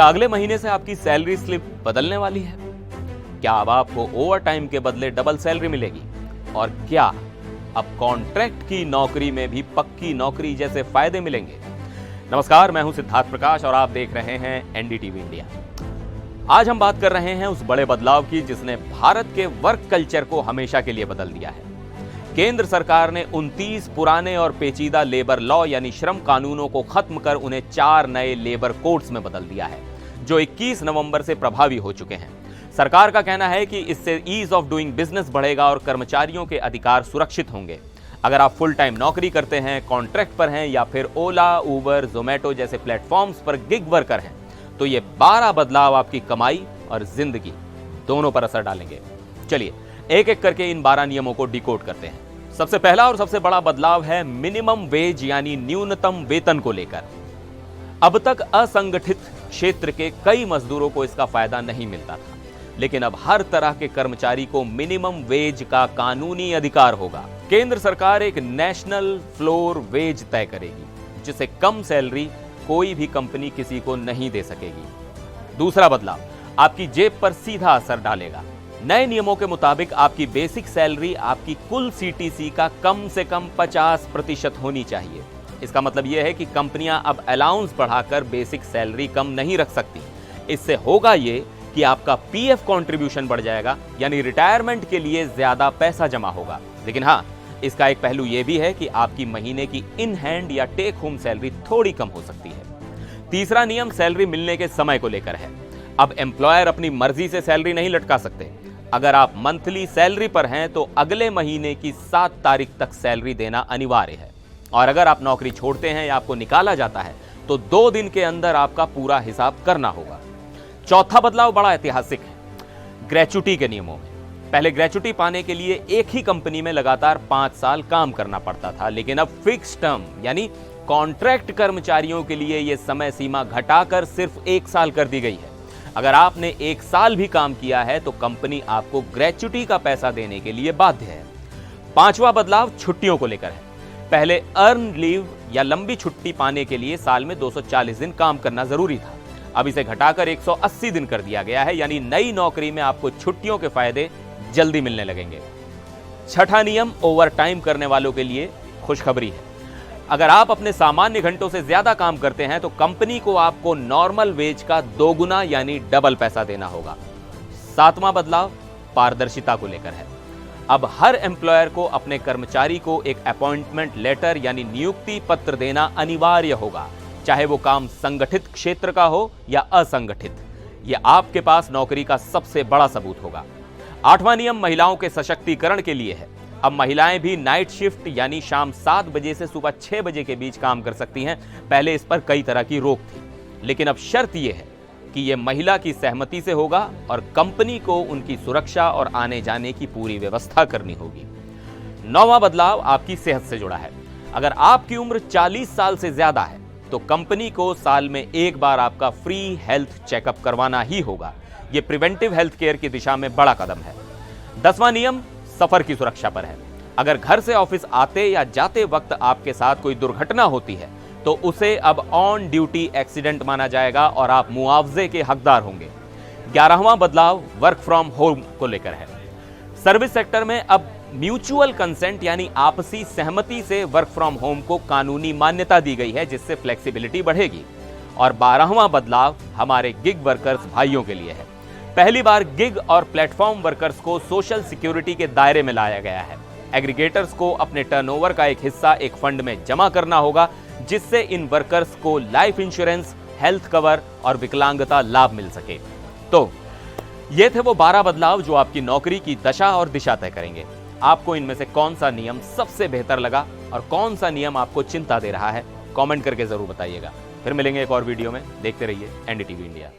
क्या अगले महीने से आपकी सैलरी स्लिप बदलने वाली है? क्या अब आपको ओवर टाइम के बदले डबल सैलरी मिलेगी? और क्या अब कॉन्ट्रैक्ट की नौकरी में भी पक्की नौकरी जैसे फायदे मिलेंगे? नमस्कार, मैं हूं सिद्धार्थ प्रकाश और आप देख रहे हैं एनडीटीवी इंडिया। आज हम बात कर रहे हैं उस बड़े बदलाव की जिसने भारत के वर्क कल्चर को हमेशा के लिए बदल दिया है। केंद्र सरकार ने 29 पुराने और पेचीदा लेबर लॉ यानी श्रम कानूनों को खत्म कर उन्हें 4 नए लेबर कोड्स में बदल दिया है, जो 21 नवंबर से प्रभावी हो चुके हैं। सरकार का कहना है कि इससे ईज ऑफ डूइंग बिजनेस बढ़ेगा और कर्मचारियों के अधिकार सुरक्षित होंगे। अगर आप फुल टाइम नौकरी करते हैं, कॉन्ट्रैक्ट पर हैं या फिर ओला, उबर, जोमेटो जैसे प्लेटफॉर्म्स पर गिग वर्कर हैं, तो ये 12 बदलाव आपकी कमाई और जिंदगी दोनों पर असर डालेंगे। चलिए एक एक करके इन 12 नियमों को डिकोड करते हैं। सबसे पहला और सबसे बड़ा बदलाव है मिनिमम वेज यानी न्यूनतम वेतन को लेकर। अब तक असंगठित क्षेत्र के कई मजदूरों को इसका फायदा नहीं मिलता था, लेकिन अब हर तरह के कर्मचारी को मिनिमम वेज का कानूनी अधिकार होगा। केंद्र सरकार एक नेशनल फ्लोर वेज तय करेगी, जिसे कम सैलरी कोई भी कंपनी किसी को नहीं दे सकेगी। दूसरा बदलाव आपकी जेब पर सीधा असर डालेगा। नए नियमों के मुताबिक आपकी बेसिक सैलरी आपकी कुल सीटीसी का कम से कम 50% होनी चाहिए। इसका मतलब यह है कि कंपनियां अब अलाउंस बढ़ाकर बेसिक सैलरी कम नहीं रख सकती। इससे होगा यह कि आपका पीएफ कंट्रीब्यूशन बढ़ जाएगा, यानी रिटायरमेंट के लिए ज्यादा पैसा जमा होगा। लेकिन हाँ, इसका एक पहलू यह भी है कि आपकी महीने की इन हैंड या टेक होम सैलरी थोड़ी कम हो सकती है। तीसरा नियम सैलरी मिलने के समय को लेकर है। अब एम्प्लॉयर अपनी मर्जी से सैलरी नहीं लटका सकते। अगर आप मंथली सैलरी पर हैं तो अगले महीने की 7 तारीख तक सैलरी देना अनिवार्य है, और अगर आप नौकरी छोड़ते हैं या आपको निकाला जाता है तो 2 दिन के अंदर आपका पूरा हिसाब करना होगा। चौथा बदलाव बड़ा ऐतिहासिक है, ग्रेच्युटी के नियमों में। पहले ग्रेच्युटी पाने के लिए एक ही कंपनी में लगातार 5 साल काम करना पड़ता था, लेकिन अब फिक्स टर्म यानी कॉन्ट्रैक्ट कर्मचारियों के लिए यह समय सीमा घटाकर सिर्फ 1 साल कर दी गई है। अगर आपने 1 साल भी काम किया है तो कंपनी आपको ग्रेच्युटी का पैसा देने के लिए बाध्य है। पांचवा बदलाव छुट्टियों को लेकर है। पहले अर्न लीव या लंबी छुट्टी पाने के लिए साल में 240 दिन काम करना जरूरी था। अब इसे घटाकर 180 दिन कर दिया गया है, यानी नई नौकरी में आपको छुट्टियों के फायदे जल्दी मिलने लगेंगे। छठा नियम ओवर टाइम करने वालों के लिए खुशखबरी है। अगर आप अपने सामान्य घंटों से ज्यादा काम करते हैं तो कंपनी को आपको नॉर्मल वेज का 2 गुना यानी डबल पैसा देना होगा। सातवां बदलाव पारदर्शिता को लेकर है। अब हर एम्प्लॉयर को अपने कर्मचारी को एक अपॉइंटमेंट लेटर यानी नियुक्ति पत्र देना अनिवार्य होगा, चाहे वो काम संगठित क्षेत्र का हो या असंगठित। यह आपके पास नौकरी का सबसे बड़ा सबूत होगा। 8वां नियम महिलाओं के सशक्तिकरण के लिए है। अब महिलाएं भी नाइट शिफ्ट यानी शाम 7 बजे से सुबह 6 बजे के बीच काम कर सकती हैं। पहले इस पर कई तरह की रोक थी, लेकिन अब शर्त यह है कि यह महिला की सहमति से होगा और कंपनी को उनकी सुरक्षा और आने जाने की पूरी व्यवस्था करनी होगी। 9वां बदलाव आपकी सेहत से जुड़ा है। अगर आपकी उम्र 40 साल से ज्यादा है तो कंपनी को साल में 1 बार आपका फ्री हेल्थ चेकअप करवाना ही होगा। यह प्रिवेंटिव हेल्थ केयर की दिशा में बड़ा कदम है। 10वां नियम सफर की सुरक्षा पर है। अगर घर से ऑफिस आते या जाते वक्त आपके साथ कोई दुर्घटना होती है तो उसे अब ऑन ड्यूटी एक्सीडेंट माना जाएगा और आप मुआवजे के हकदार होंगे। 11वां बदलाव वर्क फ्रॉम होम को लेकर है। सर्विस सेक्टर में अब म्यूचुअल कंसेंट यानी आपसी सहमति से वर्क फ्रॉम होम को कानूनी मान्यता दी गई है, जिससे फ्लेक्सिबिलिटी बढ़ेगी। और 12वां बदलाव हमारे गिग वर्कर्स भाइयों के लिए है। पहली बार गिग और प्लेटफॉर्म वर्कर्स को सोशल सिक्योरिटी के दायरे में लाया गया है। एग्रीगेटर्स को अपने टर्नओवर का एक हिस्सा एक फंड में जमा करना होगा, जिससे इन वर्कर्स को लाइफ इंश्योरेंस, हेल्थ कवर और विकलांगता लाभ मिल सके। तो ये थे वो 12 बदलाव जो आपकी नौकरी की दशा और दिशा तय करेंगे। आपको इनमें से कौन सा नियम सबसे बेहतर लगा और कौन सा नियम आपको चिंता दे रहा है, कमेंट करके जरूर बताइएगा। फिर मिलेंगे एक और वीडियो में। देखते रहिए एनडीटीवी इंडिया।